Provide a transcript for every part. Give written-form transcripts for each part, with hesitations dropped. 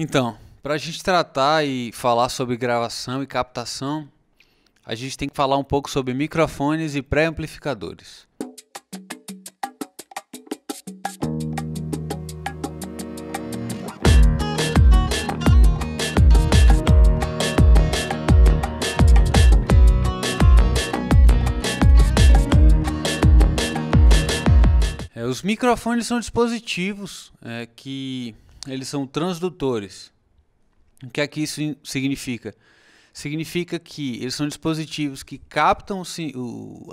Então, para a gente tratar e falar sobre gravação e captação, a gente tem que falar um pouco sobre microfones e pré-amplificadores. Os microfones são dispositivos que eles são transdutores. O que é que isso significa? Significa que eles são dispositivos que captam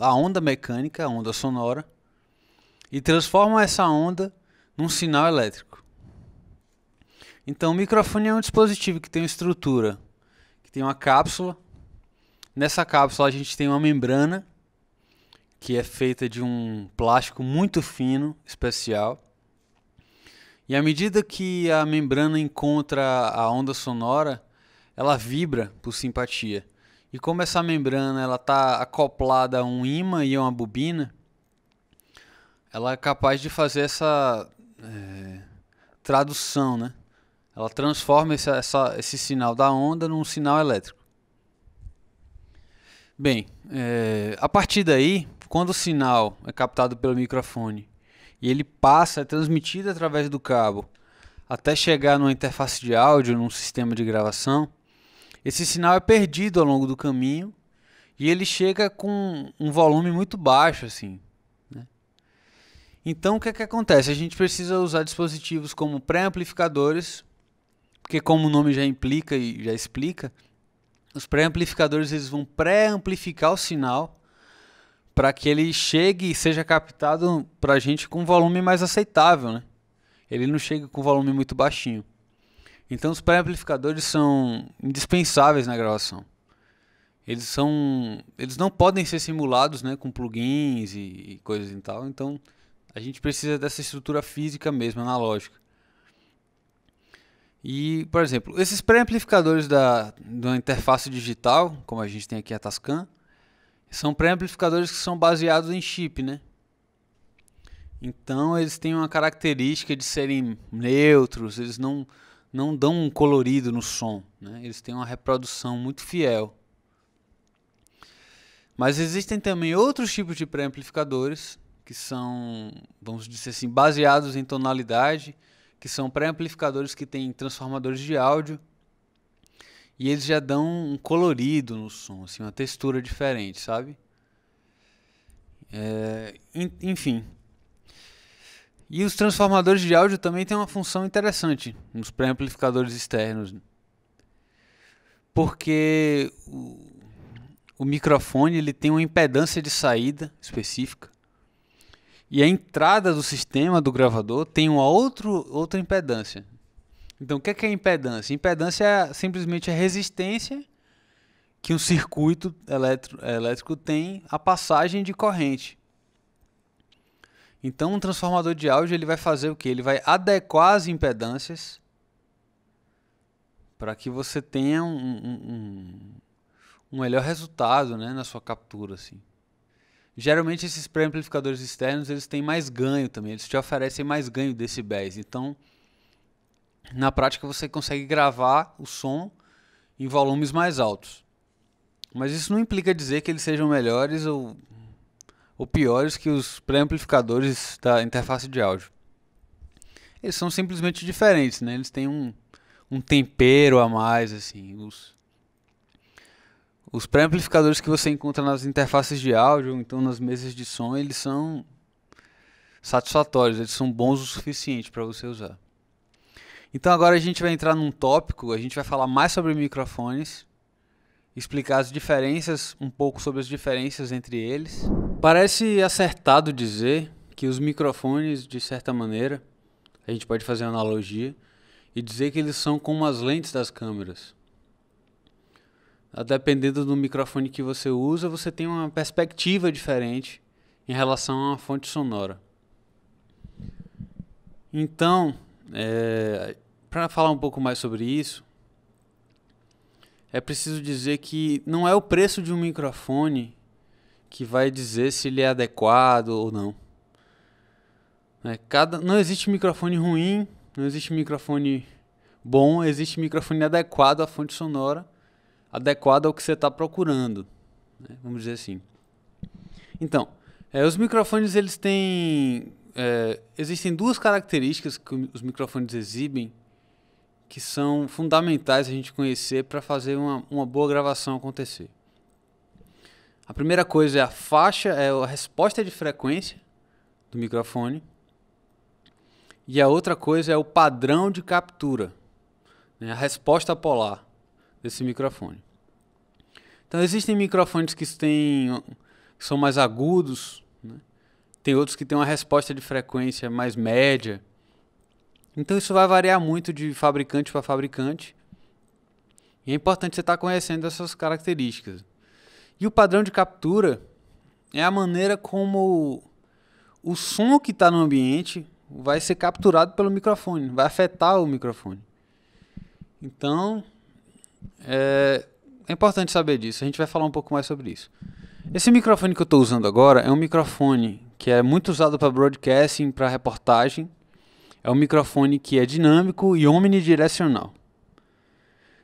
a onda mecânica, a onda sonora, e transformam essa onda num sinal elétrico. Então, o microfone é um dispositivo que tem uma estrutura, que tem uma cápsula. Nessa cápsula a gente tem uma membrana, que é feita de um plástico muito fino, especial. E à medida que a membrana encontra a onda sonora, ela vibra por simpatia. E como essa membrana está acoplada a um ímã e a uma bobina, ela é capaz de fazer essa tradução, né? Ela transforma esse sinal da onda num sinal elétrico. Bem, a partir daí, quando o sinal é captado pelo microfone e ele é transmitido através do cabo até chegar numa interface de áudio, num sistema de gravação, esse sinal é perdido ao longo do caminho e ele chega com um volume muito baixo, assim, né? Então o que é que acontece? A gente precisa usar dispositivos como pré-amplificadores, porque como o nome já implica e já explica, os pré-amplificadores eles vão pré-amplificar o sinal para que ele chegue e seja captado para a gente com um volume mais aceitável, né? Ele não chega com um volume muito baixinho. Então os pré-amplificadores são indispensáveis na gravação. Eles não podem ser simulados, né, com plugins e coisas e tal. Então a gente precisa dessa estrutura física mesmo, analógica. E, por exemplo, esses pré-amplificadores da interface digital, como a gente tem aqui a Tascam, são pré-amplificadores que são baseados em chip, né? Então eles têm uma característica de serem neutros, eles não dão um colorido no som, né? Eles têm uma reprodução muito fiel. Mas existem também outros tipos de pré-amplificadores que são, vamos dizer assim, baseados em tonalidade, que são pré-amplificadores que têm transformadores de áudio e eles já dão um colorido no som, assim, uma textura diferente, sabe? Enfim. E os transformadores de áudio também têm uma função interessante nos pré-amplificadores externos, porque o microfone ele tem uma impedância de saída específica e a entrada do sistema do gravador tem uma outra impedância. Então, o que é impedância? Impedância é simplesmente a resistência que um circuito elétrico tem à passagem de corrente. Então, um transformador de áudio ele vai fazer o quê? Ele vai adequar as impedâncias para que você tenha um melhor resultado, né, na sua captura, assim. Geralmente, esses pré-amplificadores externos eles têm mais ganho também. Eles te oferecem mais ganho de decibéis. Então, na prática, você consegue gravar o som em volumes mais altos. Mas isso não implica dizer que eles sejam melhores ou piores que os pré-amplificadores da interface de áudio. Eles são simplesmente diferentes, né? Eles têm um tempero a mais, assim. Os pré-amplificadores que você encontra nas interfaces de áudio, ou então nas mesas de som, eles são satisfatórios, eles são bons o suficiente para você usar. Então agora a gente vai entrar num tópico, a gente vai falar mais sobre microfones, explicar as diferenças, um pouco sobre as diferenças entre eles. Parece acertado dizer que os microfones, de certa maneira, a gente pode fazer uma analogia e dizer que eles são como as lentes das câmeras. Dependendo do microfone que você usa, você tem uma perspectiva diferente em relação a uma fonte sonora. Então, para falar um pouco mais sobre isso, é preciso dizer que não é o preço de um microfone que vai dizer se ele é adequado ou não. Não existe microfone ruim, não existe microfone bom, existe microfone adequado à fonte sonora, adequado ao que você está procurando, né? Vamos dizer assim. Então, os microfones, eles têm... existem duas características que os microfones exibem que são fundamentais a gente conhecer para fazer uma boa gravação acontecer. A primeira coisa é a faixa, é a resposta de frequência do microfone. E a outra coisa é o padrão de captura, né, a resposta polar desse microfone. Então existem microfones que são mais agudos, né? Tem outros que têm uma resposta de frequência mais média. Então isso vai variar muito de fabricante para fabricante. E é importante você estar conhecendo essas características. E o padrão de captura é a maneira como o som que está no ambiente vai ser capturado pelo microfone, vai afetar o microfone. Então, é importante saber disso. A gente vai falar um pouco mais sobre isso. Esse microfone que eu estou usando agora é um microfone que é muito usado para broadcasting, para reportagem. É um microfone que é dinâmico e omnidirecional,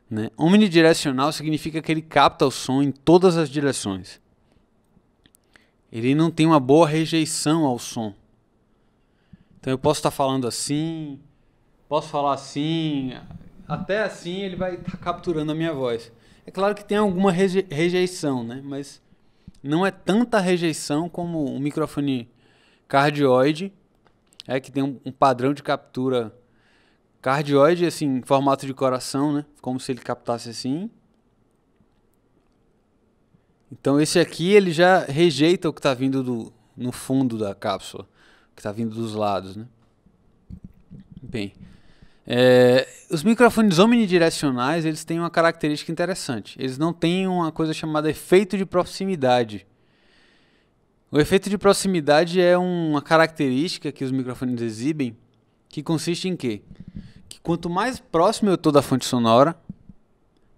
né? Omnidirecional significa que ele capta o som em todas as direções. Ele não tem uma boa rejeição ao som. Então eu posso estar falando assim, posso falar assim, até assim ele vai estar capturando a minha voz. É claro que tem alguma rejeição, né? Mas não é tanta rejeição como um microfone cardioide, que tem um padrão de captura cardioide, assim, em formato de coração, né? Como se ele captasse assim. Então esse aqui ele já rejeita o que está vindo no fundo da cápsula, que está vindo dos lados, né? Bem, os microfones omnidirecionais, eles têm uma característica interessante. Eles não têm uma coisa chamada efeito de proximidade. O efeito de proximidade é uma característica que os microfones exibem, que consiste em quê? Que quanto mais próximo eu estou da fonte sonora,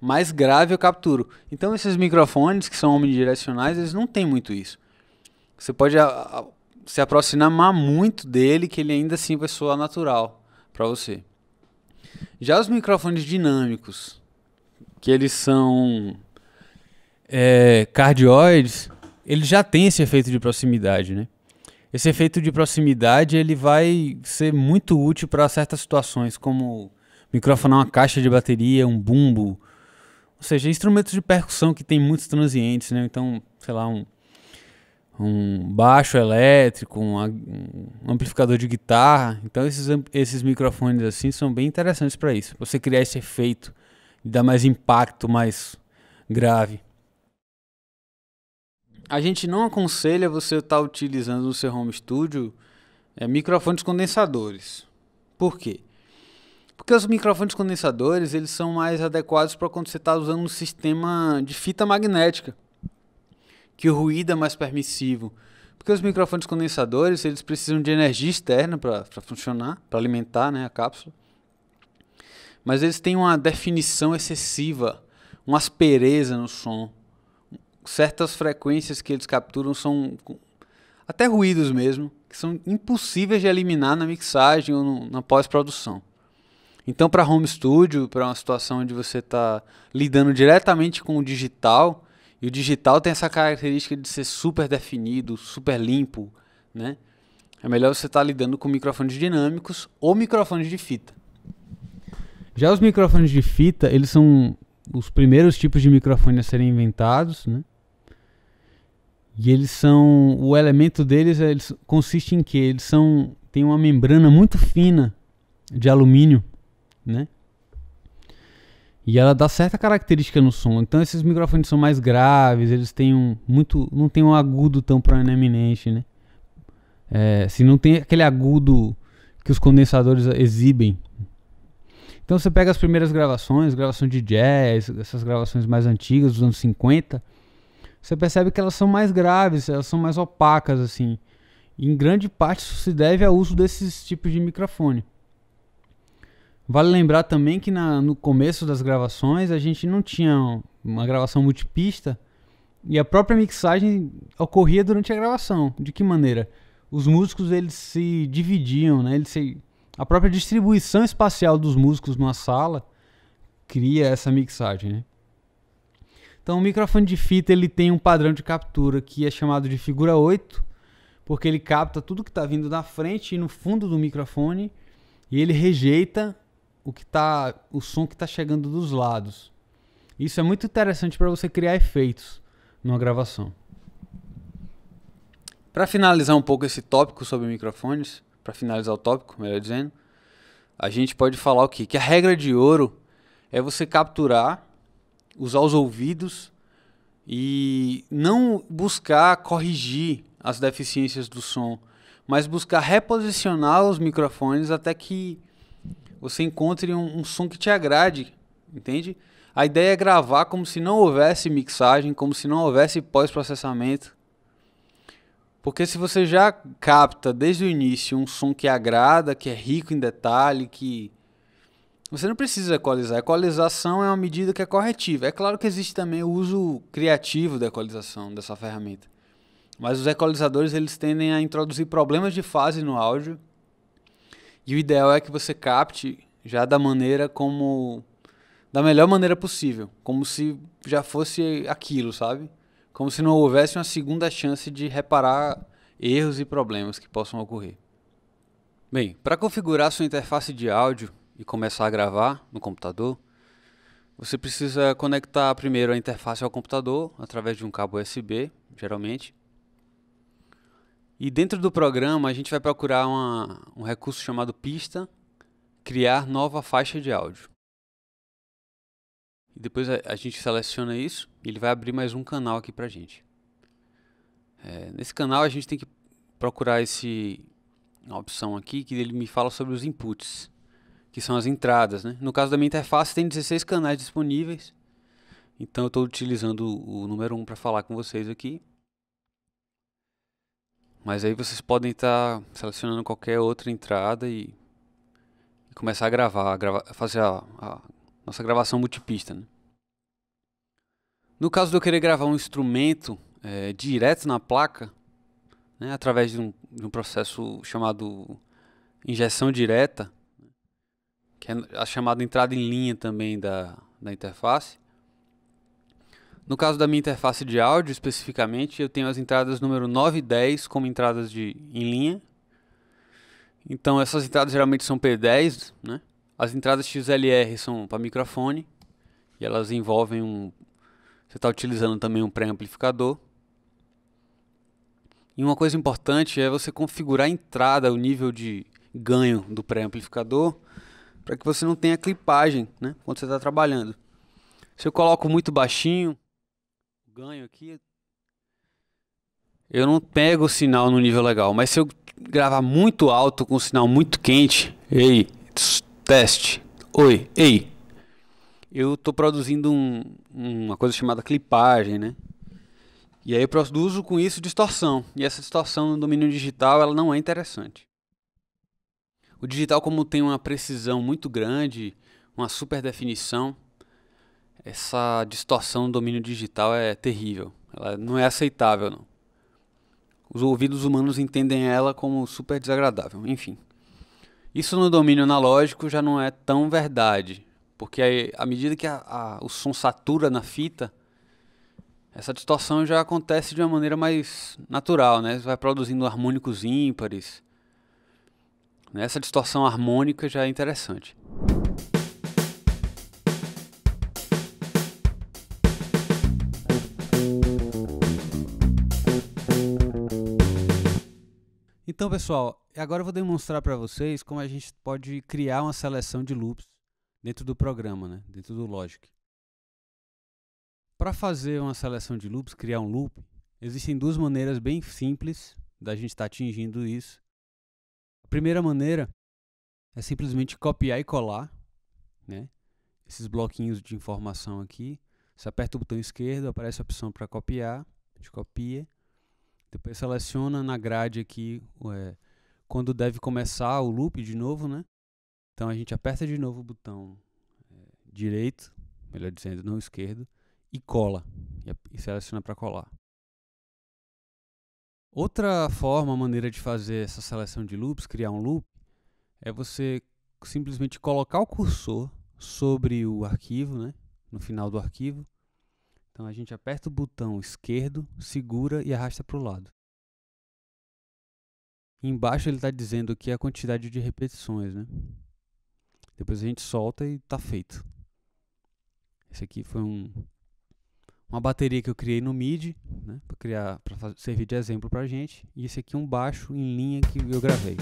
mais grave eu capturo. Então esses microfones que são omnidirecionais, eles não têm muito isso. Você pode se aproximar muito dele, que ele ainda assim vai soar natural para você. Já os microfones dinâmicos, que eles são cardioides, ele já tem esse efeito de proximidade, né? Esse efeito de proximidade ele vai ser muito útil para certas situações, como microfonar uma caixa de bateria, um bumbo, ou seja, instrumentos de percussão que tem muitos transientes, né? Então, sei lá, um baixo elétrico, um amplificador de guitarra. Então esses microfones assim são bem interessantes para isso. Você criar esse efeito, dar mais impacto, mais grave. A gente não aconselha você estar utilizando no seu home studio microfones condensadores. Por quê? Porque os microfones condensadores eles são mais adequados para quando você está usando um sistema de fita magnética, que o ruído é mais permissivo. Porque os microfones condensadores eles precisam de energia externa para funcionar, para alimentar, né, a cápsula. Mas eles têm uma definição excessiva, uma aspereza no som. Certas frequências que eles capturam são até ruídos mesmo, que são impossíveis de eliminar na mixagem ou na pós-produção. Então, para home studio, para uma situação onde você está lidando diretamente com o digital, e o digital tem essa característica de ser super definido, super limpo, né? É melhor você estar lidando com microfones dinâmicos ou microfones de fita. Já os microfones de fita, eles são os primeiros tipos de microfone a serem inventados, né? E eles são, o elemento deles consiste em que eles têm uma membrana muito fina de alumínio, né? E ela dá certa característica no som. Então esses microfones são mais graves, eles têm não tem um agudo tão proeminente, né? Se não tem aquele agudo que os condensadores exibem. Então você pega as primeiras gravações de jazz, essas gravações mais antigas dos anos 50, você percebe que elas são mais graves, elas são mais opacas, assim. E em grande parte isso se deve ao uso desses tipos de microfone. Vale lembrar também que no começo das gravações a gente não tinha uma gravação multipista e a própria mixagem ocorria durante a gravação. De que maneira? Os músicos eles se dividiam, né? A própria distribuição espacial dos músicos numa sala cria essa mixagem, né? Então o microfone de fita ele tem um padrão de captura que é chamado de figura 8, porque ele capta tudo que está vindo da frente e no fundo do microfone e ele rejeita o som que está chegando dos lados. Isso é muito interessante para você criar efeitos numa gravação. Para finalizar um pouco esse tópico sobre microfones, para finalizar o tópico, melhor dizendo, a gente pode falar o quê? Que a regra de ouro é você capturar, usar os ouvidos e não buscar corrigir as deficiências do som, mas buscar reposicionar os microfones até que você encontre um som que te agrade, entende? A ideia é gravar como se não houvesse mixagem, como se não houvesse pós-processamento. Porque se você já capta desde o início um som que agrada, que é rico em detalhe, que você não precisa equalizar. A equalização é uma medida que é corretiva. É claro que existe também o uso criativo da equalização dessa ferramenta. Mas os equalizadores eles tendem a introduzir problemas de fase no áudio. E o ideal é que você capte já da melhor maneira possível, como se já fosse aquilo, sabe? Como se não houvesse uma segunda chance de reparar erros e problemas que possam ocorrer. Bem, para configurar sua interface de áudio e começar a gravar no computador, você precisa conectar primeiro a interface ao computador através de um cabo USB, geralmente. E dentro do programa a gente vai procurar um recurso chamado pista, criar nova faixa de áudio. E depois a gente seleciona isso e ele vai abrir mais um canal aqui pra gente. Nesse canal a gente tem que procurar uma opção aqui que ele me fala sobre os inputs, que são as entradas, né? No caso da minha interface tem 16 canais disponíveis, então eu estou utilizando o número 1 para falar com vocês aqui. Mas aí vocês podem estar selecionando qualquer outra entrada e começar a gravar, fazer a nossa gravação multipista, né? No caso de eu querer gravar um instrumento direto na placa, né, através de um processo chamado injeção direta, que é a chamada entrada em linha também da interface. No caso da minha interface de áudio, especificamente, eu tenho as entradas número 9 e 10 como entradas em linha. Então essas entradas geralmente são P10, né? As entradas XLR são para microfone e elas envolvem você está utilizando também um pré-amplificador. E uma coisa importante é você configurar a entrada, o nível de ganho do pré-amplificador, para que você não tenha clipagem, né, quando você está trabalhando. Se eu coloco muito baixinho, o ganho aqui, eu não pego o sinal no nível legal. Mas se eu gravar muito alto com o sinal muito quente, ei, teste, oi, ei, eu estou produzindo uma coisa chamada clipagem, né? E aí eu produzo com isso distorção. E essa distorção no domínio digital ela não é interessante. O digital, como tem uma precisão muito grande, uma super definição, essa distorção no domínio digital é terrível. Ela não é aceitável, não. Os ouvidos humanos entendem ela como super desagradável. Enfim. Isso no domínio analógico já não é tão verdade. Porque aí, à medida que o som satura na fita, essa distorção já acontece de uma maneira mais natural, né? Você vai produzindo harmônicos ímpares. Essa distorção harmônica já é interessante. Então, pessoal, agora eu vou demonstrar para vocês como a gente pode criar uma seleção de loops dentro do programa, né? Dentro do Logic. Para fazer uma seleção de loops, criar um loop, existem duas maneiras bem simples da gente estar atingindo isso. A primeira maneira é simplesmente copiar e colar, né, esses bloquinhos de informação aqui. Você aperta o botão esquerdo, aparece a opção para copiar, a gente copia. Depois seleciona na grade aqui quando deve começar o loop de novo, né? Então a gente aperta de novo o botão direito, melhor dizendo, não esquerdo, e cola, e seleciona para colar. Outra maneira de fazer essa seleção de loops, criar um loop, é você simplesmente colocar o cursor sobre o arquivo, né? No final do arquivo. Então a gente aperta o botão esquerdo, segura e arrasta para o lado. Embaixo ele está dizendo aqui a quantidade de repetições, né? Depois a gente solta e está feito. Esse aqui foi uma bateria que eu criei no MIDI, né? Para servir de exemplo para a gente. E esse aqui é um baixo em linha que eu gravei.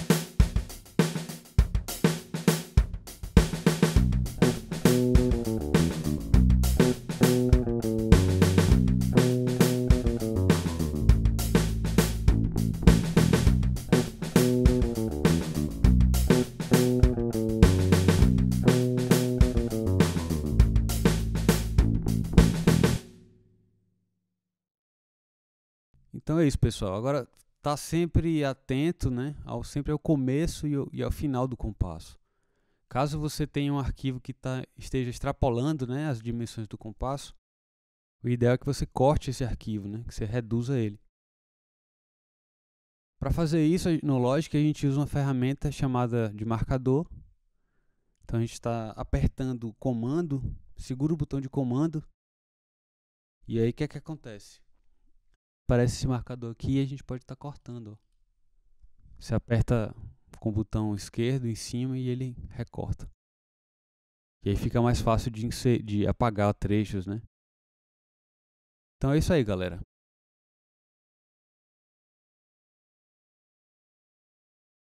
Então é isso, pessoal. Agora tá sempre atento, né, sempre ao começo e ao final do compasso. Caso você tenha um arquivo que esteja extrapolando, né, as dimensões do compasso, o ideal é que você corte esse arquivo, né, que você reduza ele. Para fazer isso, no Logic a gente usa uma ferramenta chamada de marcador. Então a gente está apertando o comando, segura o botão de comando, e aí o que é que acontece? Aparece esse marcador aqui e a gente pode estar cortando. Ó. Você aperta com o botão esquerdo em cima e ele recorta. E aí fica mais fácil de apagar trechos, né? Então é isso aí, galera.